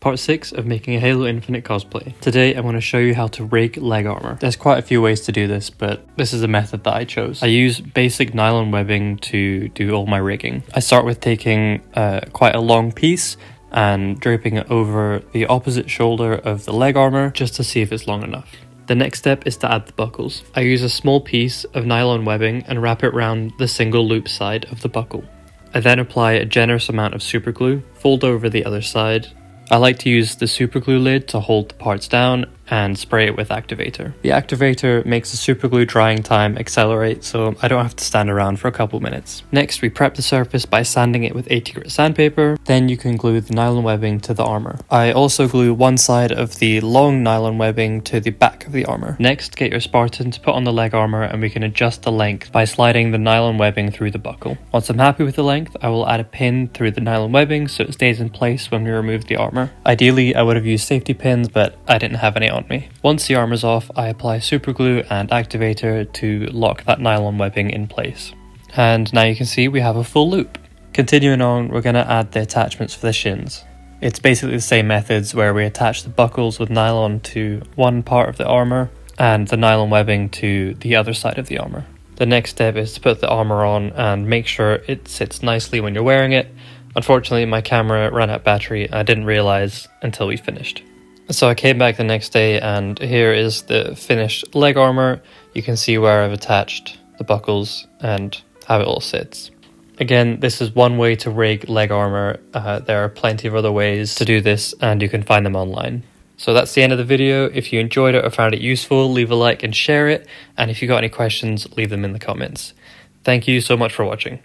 Part 6 of making a Halo Infinite cosplay. Today I'm going to show you how to rig leg armor. There's quite a few ways to do this, but this is the method that I chose. I use basic nylon webbing to do all my rigging. I start with taking quite a long piece and draping it over the opposite shoulder of the leg armor just to see if it's long enough. The next step is to add the buckles. I use a small piece of nylon webbing and wrap it around the single loop side of the buckle. I then apply a generous amount of super glue, fold over the other side. I like to use the super glue lid to hold the parts down and spray it with activator. The activator makes the super glue drying time accelerate, so I don't have to stand around for a couple minutes. Next, we prep the surface by sanding it with 80 grit sandpaper. Then you can glue the nylon webbing to the armor. I also glue one side of the long nylon webbing to the back of the armor. Next, get your Spartan to put on the leg armor and we can adjust the length by sliding the nylon webbing through the buckle. Once I'm happy with the length, I will add a pin through the nylon webbing so it stays in place when we remove the armor. Ideally, I would have used safety pins, but I didn't have any on me. Once the armor's off, I apply super glue and activator to lock that nylon webbing in place. And now you can see we have a full loop. Continuing on, we're going to add the attachments for the shins. It's basically the same methods where we attach the buckles with nylon to one part of the armor and the nylon webbing to the other side of the armor. The next step is to put the armor on and make sure it sits nicely when you're wearing it. Unfortunately, my camera ran out of battery and I didn't realize until we finished. So I came back the next day and here is the finished leg armor. You can see where I've attached the buckles and how it all sits. Again, this is one way to rig leg armor. There are plenty of other ways to do this and you can find them online. So that's the end of the video. If you enjoyed it or found it useful, leave a like and share it. And if you got any questions, leave them in the comments. Thank you so much for watching.